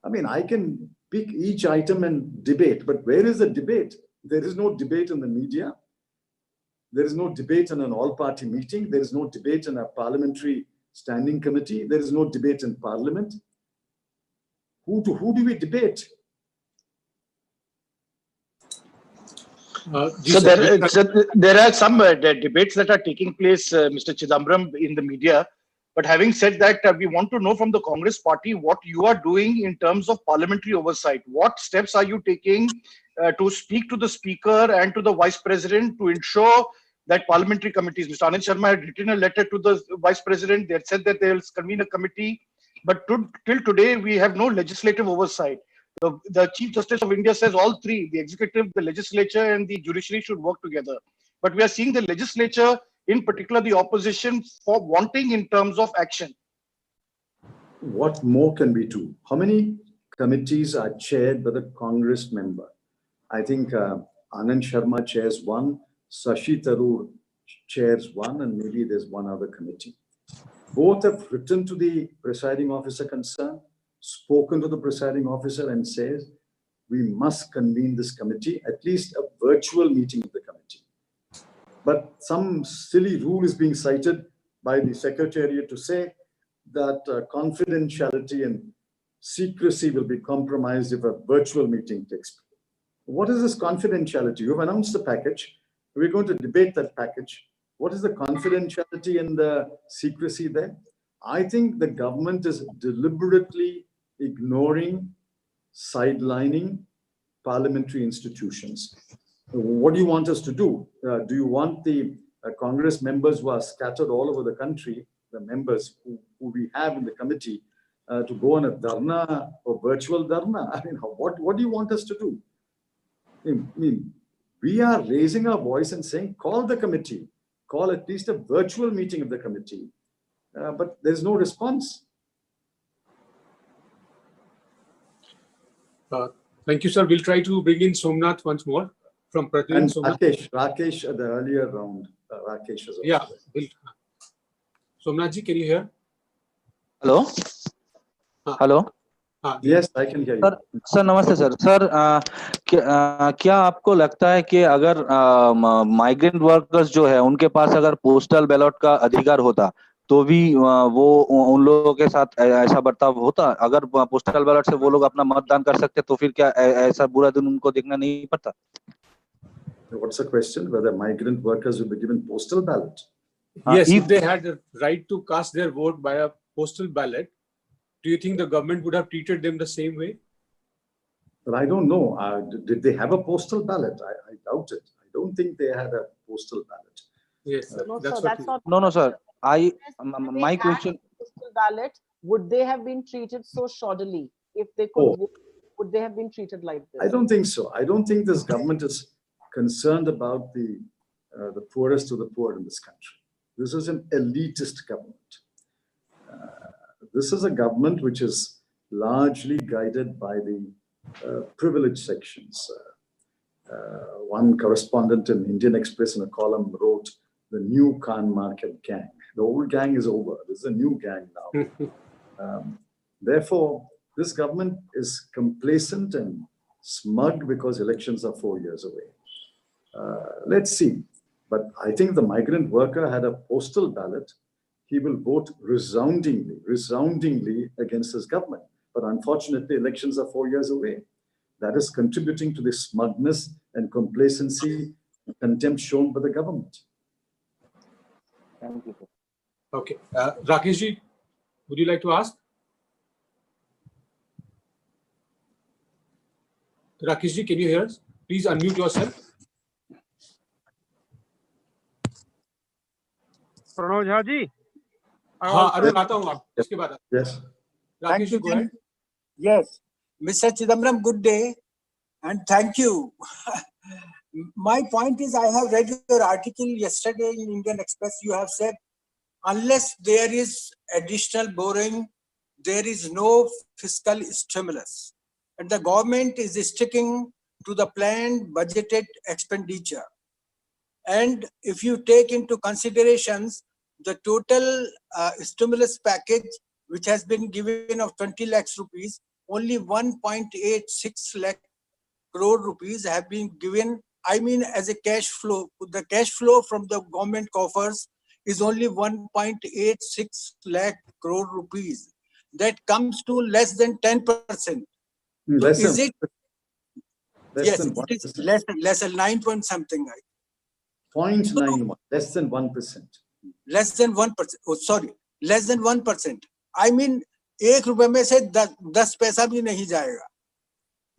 I mean, I can pick each item and debate, but where is the debate? There is no debate in the media. There is no debate in an all-party meeting. There is no debate in a parliamentary standing committee. There is no debate in parliament. Who do we debate? So there are some debates that are taking place, Mr. Chidambaram, in the media. But having said that, we want to know from the Congress party what you are doing in terms of parliamentary oversight. What steps are you taking to speak to the speaker and to the vice president to ensure that parliamentary committees, Mr. Anand Sharma had written a letter to the vice president. They had said that they will convene a committee. But till today, we have no legislative oversight. The Chief Justice of India says all three, the executive, the legislature, and the judiciary should work together. But we are seeing the legislature, in particular the opposition, for wanting in terms of action. What more can we do? How many committees are chaired by the Congress member? I think Anand Sharma chairs one, Shashi Tharoor chairs one, and maybe there's one other committee. Both have written to the presiding officer concerned, spoken to the presiding officer and says, we must convene this committee, at least a virtual meeting of the committee. But some silly rule is being cited by the Secretariat to say that confidentiality and secrecy will be compromised if a virtual meeting takes place. What is this confidentiality? You've announced the package. We're going to debate that package. What is the confidentiality and the secrecy there? I think the government is deliberately ignoring, sidelining parliamentary institutions. What do you want us to do? Do you want the Congress members who are scattered all over the country, the members who we have in the committee, to go on a dharna or virtual dharna? I mean, what do you want us to do? I mean, we are raising our voice and saying, call the committee, call at least a virtual meeting of the committee, but there's no response. Thank you, sir. We'll try to bring in Somnath once more from Pradyumna. And Somnath. Rakesh at the earlier round. Rakesh is also Yeah. Somnath ji, can you hear? Hello. Hello. Yes, I can hear you. Sir नमस्ते sir. क्या आपको लगता है कि अगर migrant workers जो है उनके पास अगर पोस्टल बैलेट का अधिकार होता तो भी वो उन लोगों के साथ ऐसा बर्ताव होता? अगर पोस्टल बैलेट से वो लोग अपना मतदान कर सकते तो फिर क्या ऐसा बुरा दिन उनको देखना नहीं पड़ता? What's the question? Whether migrant workers will be given postal ballot? Yes, if they had the right to cast their vote by a postal ballot, do you think the government would have treated them the same way? But I don't know. Did they have a postal ballot? I doubt it. I don't think they had a postal ballot. Yes, sir. No, That's sir, what that's not. No, sir. They My had question. postal ballot. Would they have been treated so shoddily if they could? Oh. Would they have been treated like this? I don't think so. I don't think this government is concerned about the poorest of the poor in this country. This is an elitist government. This is a government which is largely guided by the privileged sections. One correspondent in Indian Express in a column wrote, "The new Khan Market gang." The old gang is over. This is a new gang now. Therefore, this government is complacent and smug because elections are 4 years away. Let's see. But I think the migrant worker had a postal ballot. He will vote resoundingly against his government. But unfortunately, elections are 4 years away. That is contributing to the smugness and complacency and contempt shown by the government. Thank you, sir. Okay. Rakesh ji, would you like to ask? Rakesh ji, can you hear us? Please unmute yourself. Pranav Jha ji, हाँ, अरुण आता हूँ आप उसके बाद. Yes. Rakesh ji, go ahead. Yes, Mr. Chidambaram, good day, and thank you. My point is, I have read your article yesterday in Indian Express. You have said, unless there is additional borrowing, there is no fiscal stimulus, and the government is sticking to the planned budgeted expenditure. And if you take into considerations the total stimulus package which has been given of 20 lakhs rupees, only 1.86 lakh crore rupees have been given. I mean, as a cash flow, the cash flow from the government coffers is only 1.86 lakh crore rupees. That comes to less than 10%. Less Is than, it? less Yes, than it is 1%. less than 9 point something. 0.91, less than 1%. Less than 1%. Oh, sorry, less than 1%. I mean, एक रुपए में से 10 पैसा भी नहीं जाएगा.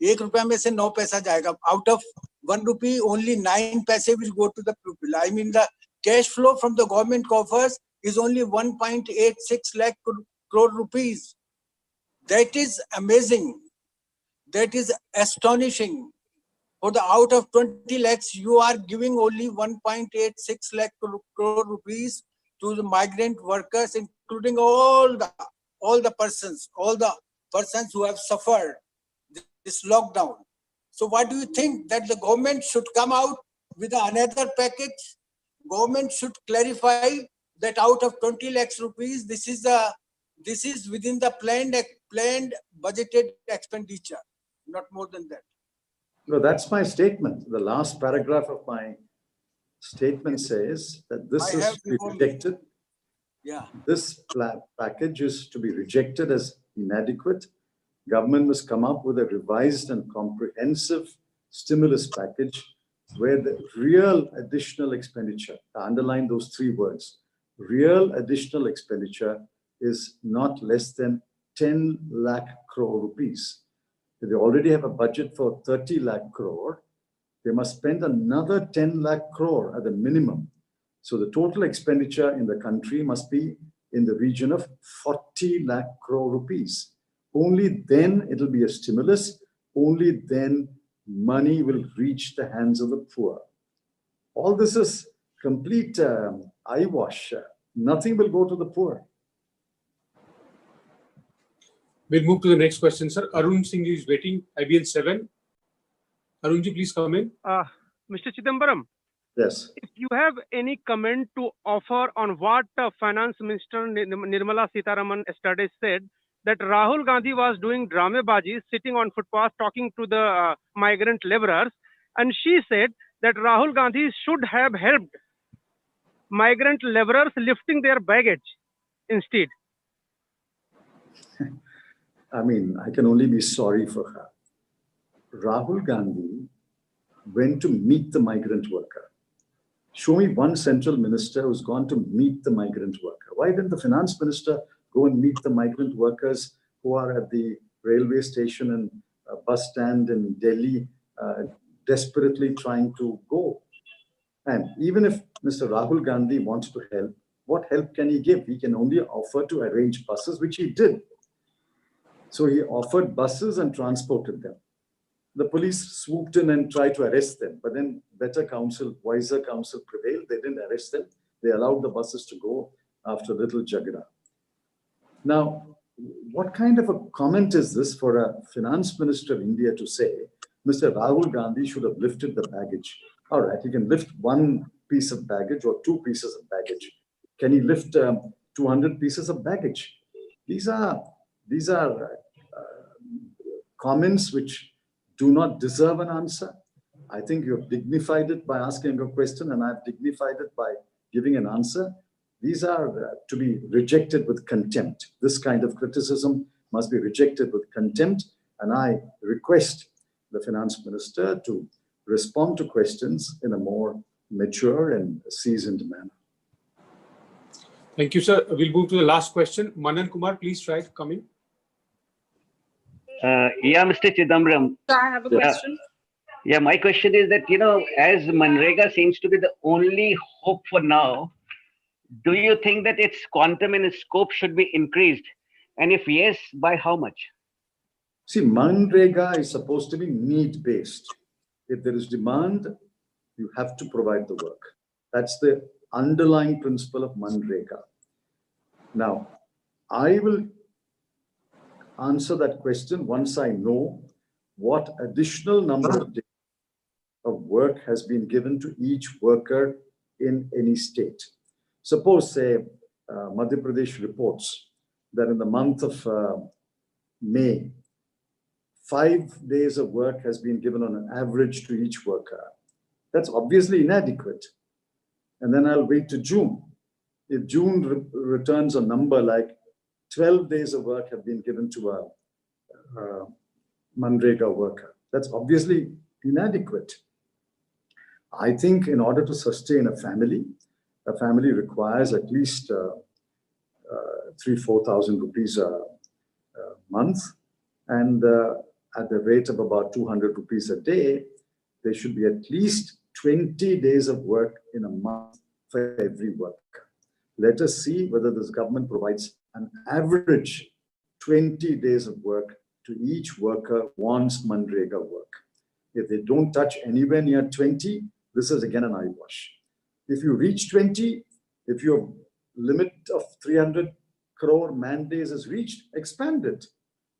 एक रुपए में से 9 पैसा जाएगा. Out of 1 rupee, only 9 paise will go to the pupil. I mean, the cash flow from the government coffers is only 1.86 lakh crore rupees. That is amazing. That is astonishing. For the out of 20 lakhs, you are giving only 1.86 lakh crore rupees to the migrant workers, including all the persons who have suffered this lockdown. So what do you think? That the government should come out with another package? Government should clarify that out of 20 lakhs rupees, this is within the planned budgeted expenditure, not more than that. No, that's my statement. The last paragraph of my statement says that this is to be rejected. Yeah. This package is to be rejected as inadequate. Government must come up with a revised and comprehensive stimulus package where the real additional expenditure, I underline those 3 words, real additional expenditure is not less than 10 lakh crore rupees. They already have a budget for 30 lakh crore. They must spend another 10 lakh crore at the minimum. So the total expenditure in the country must be in the region of 40 lakh crore rupees. Only then it will be a stimulus. Only then money will reach the hands of the poor. All this is complete eyewash. Nothing will go to the poor. We'll move to the next question, sir. Arun Singh is waiting, IBN 7. Arun ji, please come in. Mr. Chidambaram. Yes. If you have any comment to offer on what Finance Minister Nirmala Sitharaman yesterday said, that Rahul Gandhi was doing dramabaji, sitting on footpath talking to the migrant laborers, and she said that Rahul Gandhi should have helped migrant laborers lifting their baggage instead. I mean, I can only be sorry for her. Rahul Gandhi went to meet the migrant worker. Show me one central minister who's gone to meet the migrant worker. Why didn't the finance minister go and meet the migrant workers who are at the railway station and bus stand in Delhi, desperately trying to go? And even if Mr. Rahul Gandhi wants to help, what help can he give? He can only offer to arrange buses, which he did. So he offered buses and transported them. The police swooped in and tried to arrest them, but then better counsel, wiser counsel prevailed. They didn't arrest them. They allowed the buses to go after a little jagada. Now, what kind of a comment is this for a finance minister of India to say, Mr. Rahul Gandhi should have lifted the baggage? All right, he can lift one piece of baggage or two pieces of baggage. Can he lift 200 pieces of baggage? These are comments which do not deserve an answer. I think you have dignified it by asking a question, and I've dignified it by giving an answer. These are to be rejected with contempt. This kind of criticism must be rejected with contempt, and I request the finance minister to respond to questions in a more mature and seasoned manner. Thank you, sir. We'll move to the last question. Manan Kumar, please try to come in. Yeah, Mr. Chidambaram. I have a question. Yeah, my question is that, as Manrega seems to be the only hope for now, do you think that its quantum and its scope should be increased? And if yes, by how much? See, Manrega is supposed to be need-based. If there is demand, you have to provide the work. That's the underlying principle of Manrega. Now, I will answer that question once I know what additional number of days of work has been given to each worker in any state. Suppose, say, Madhya Pradesh reports that in the month of May, 5 days of work has been given on an average to each worker. That's obviously inadequate. And then I'll wait to June. If June returns a number like 12 days of work have been given to a Manrega worker, that's obviously inadequate. I think in order to sustain a family requires at least 3,000-4,000 rupees a month. And at the rate of about 200 rupees a day, there should be at least 20 days of work in a month for every worker. Let us see whether this government provides an average 20 days of work to each worker who wants Manrega work. If they don't touch anywhere near 20, this is again an eyewash. If you reach 20, if your limit of 300 crore man days is reached, expand it.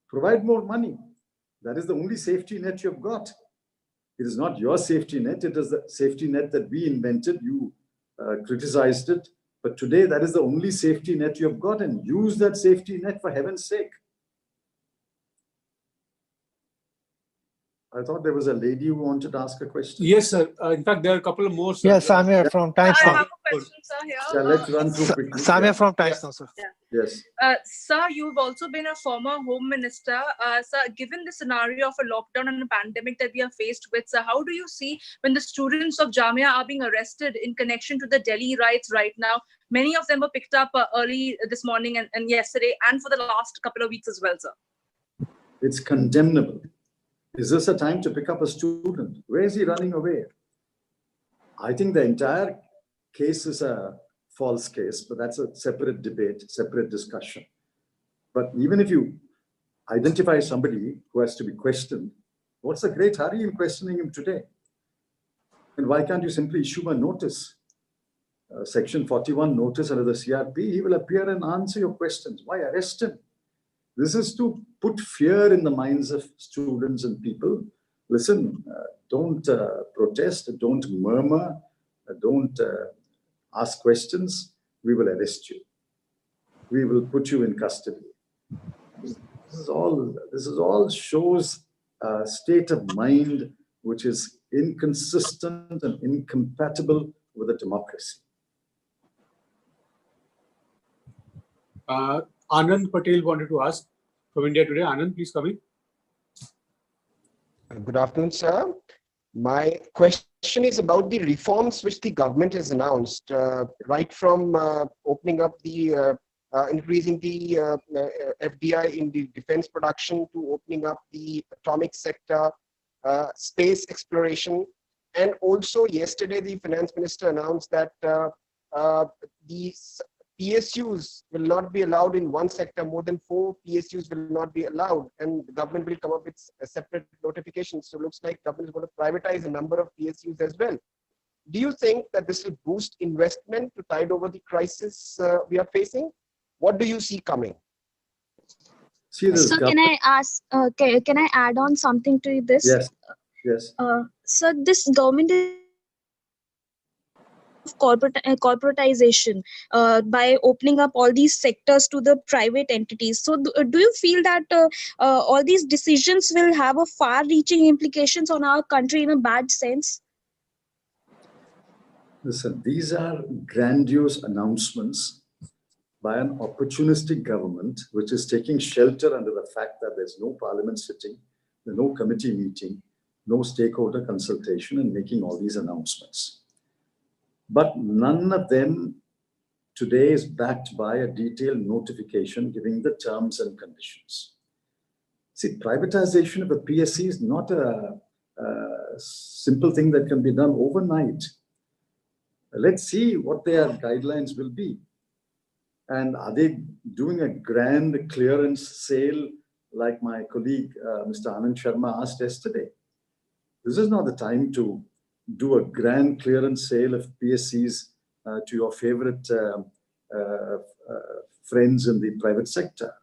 Provide more money. That is the only safety net you've got. It is not your safety net. It is the safety net that we invented. You criticized it. But today, that is the only safety net you've got, and use that safety net for heaven's sake. I thought there was a lady who wanted to ask a question. Yes, sir. In fact, there are a couple of more. Sir. Yes, I'm here from Times I Now. have a question, sir, here. Yeah, let's run through quickly. I'm here from Times Now, sir. Yes. Sir, you've also been a former home minister. Sir, given the scenario of a lockdown and a pandemic that we are faced with, sir, how do you see when the students of Jamia are being arrested in connection to the Delhi riots right now? Many of them were picked up early this morning and yesterday and for the last couple of weeks as well, sir. It's condemnable. Is this a time to pick up a student? Where is he running away? I think the entire case is a false case, but that's a separate debate, separate discussion. But even if you identify somebody who has to be questioned, what's the great hurry in questioning him today? And why can't you simply issue a notice? Section 41 notice under the CRP, he will appear and answer your questions. Why arrest him? This is to put fear in the minds of students and people. Listen, don't protest, don't murmur, don't ask questions. We will arrest you. We will put you in custody. This is all shows a state of mind which is inconsistent and incompatible with a democracy. Anand Patel wanted to ask from India Today. Anand, please come in. Good afternoon, sir. My question is about the reforms which the government has announced, right from opening up the, increasing the FDI in the defense production to opening up the atomic sector, space exploration, And also yesterday, the finance minister announced that the PSUs will not be allowed in one sector. More than 4 PSUs will not be allowed, and the government will come up with a separate notification. So it looks like government is going to privatize a number of PSUs as well. Do you think that this will boost investment to tide over the crisis we are facing? What do you see coming? See, So can I ask, can I add on something to this? Yes, yes. So this government is corporatization by opening up all these sectors to the private entities. So do you feel that all these decisions will have a far-reaching implications on our country in a bad sense? Listen, these are grandiose announcements by an opportunistic government which is taking shelter under the fact that there's no parliament sitting, there's no committee meeting, no stakeholder consultation, and making all these announcements. But none of them today is backed by a detailed notification giving the terms and conditions. See, privatization of a PSC is not a simple thing that can be done overnight. Let's see what their guidelines will be. And are they doing a grand clearance sale like my colleague, Mr. Anand Sharma asked yesterday? This is not the time to do a grand clearance sale of PSCs to your favorite friends in the private sector.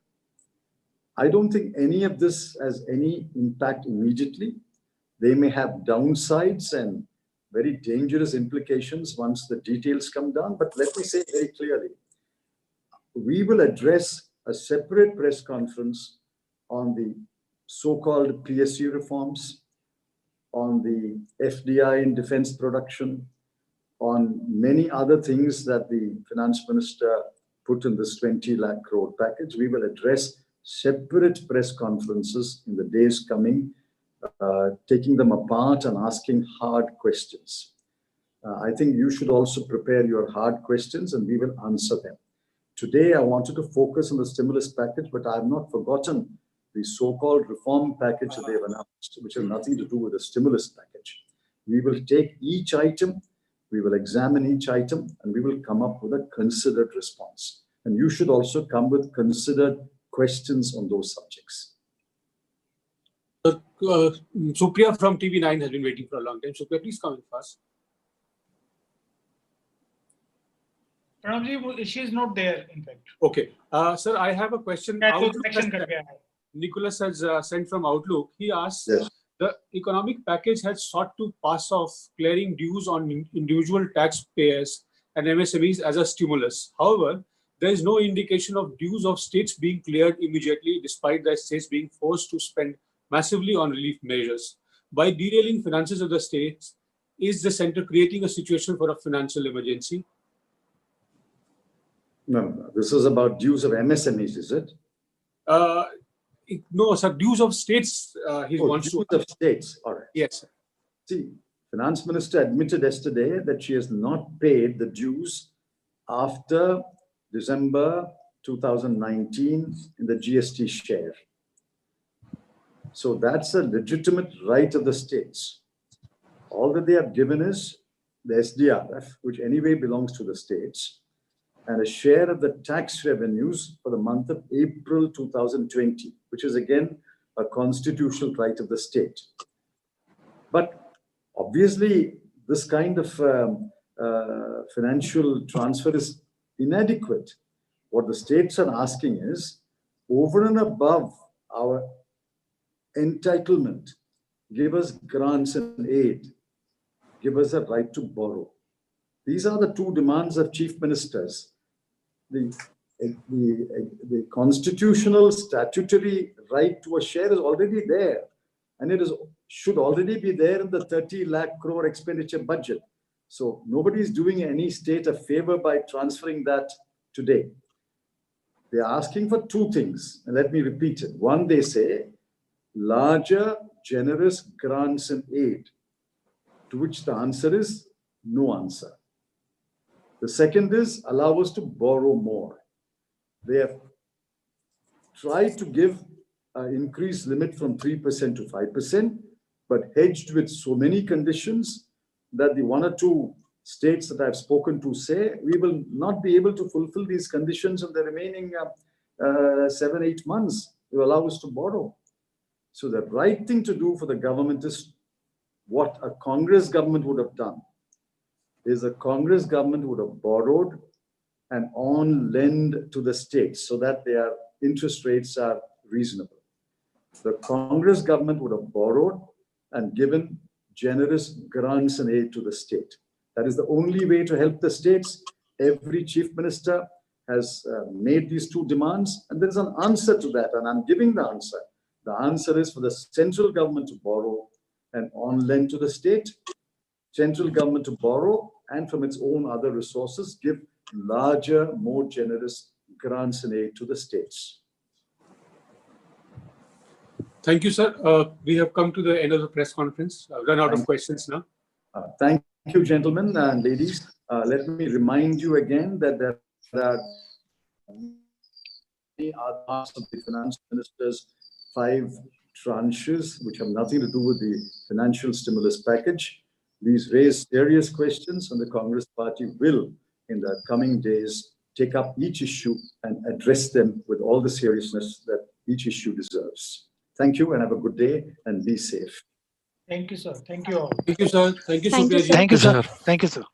I don't think any of this has any impact immediately. They may have downsides and very dangerous implications once the details come down. But let me say very clearly, we will address a separate press conference on the so-called PSU reforms, on the FDI in defense production, on many other things that the finance minister put in this 20 lakh crore package. We will address separate press conferences in the days coming, taking them apart and asking hard questions. I think you should also prepare your hard questions and we will answer them. Today, I wanted to focus on the stimulus package, but I have not forgotten the so-called reform package that they have announced, which has nothing to do with the stimulus package. We will take each item, we will examine each item, and we will come up with a considered response. And you should also come with considered questions on those subjects. Supriya from TV9 has been waiting for a long time. Supriya, please come in first. She is not there, in fact. Okay. Sir, I have a question. Nicholas has sent from Outlook. He asks, yes, the economic package has sought to pass off clearing dues on individual taxpayers and MSMEs as a stimulus. However, there is no indication of dues of states being cleared immediately, despite the states being forced to spend massively on relief measures. By derailing finances of the states, is the center creating a situation for a financial emergency? No. This is about dues of MSMEs, is it? No, sir. Dues of states. He wants dues of states. All right. Yes, sir. See, Finance Minister admitted yesterday that she has not paid the dues after December 2019 in the GST share. So that's a legitimate right of the states. All that they have given is the SDRF, which anyway belongs to the states, and a share of the tax revenues for the month of April 2020, which is again a constitutional right of the state. But obviously, this kind of financial transfer is inadequate. What the states are asking is, over and above our entitlement, give us grants and aid, give us a right to borrow. These are the two demands of chief ministers. The constitutional statutory right to a share is already there, and it should already be there in the 30 lakh crore expenditure budget. So nobody is doing any state a favor by transferring that today. They are asking for two things, and let me repeat it. One, they say larger, generous grants and aid, to which the answer is no answer. The second is allow us to borrow more. They have tried to give an increased limit from 3% to 5%, but hedged with so many conditions that the 1 or 2 states that I've spoken to say, we will not be able to fulfill these conditions in the remaining 7-8 months to allow us to borrow. So the right thing to do for the government is what a Congress government would have done, is a Congress government would have borrowed and on lend to the states so that their interest rates are reasonable. The Congress government would have borrowed and given generous grants and aid to the state. That is the only way to help the states. Every chief minister has made these 2 demands, and there is an answer to that, and I'm giving the answer. The answer is for the central government to borrow and on lend to the state, central government to borrow and from its own other resources give larger, more generous grants and aid to the states. Thank you, sir. We have come to the end of the press conference. I've run out of questions now. Thank you, gentlemen and ladies. Let me remind you again that there are many parts of the finance minister's 5 tranches, which have nothing to do with the financial stimulus package. These raise serious questions, and the Congress party will, in the coming days, take up each issue and address them with all the seriousness that each issue deserves. Thank you and have a good day and be safe. Thank you, sir. Thank you all. Thank you, sir. Thank you, Thank you, Supriya ji. sir. Thank you, sir. Thank you, sir.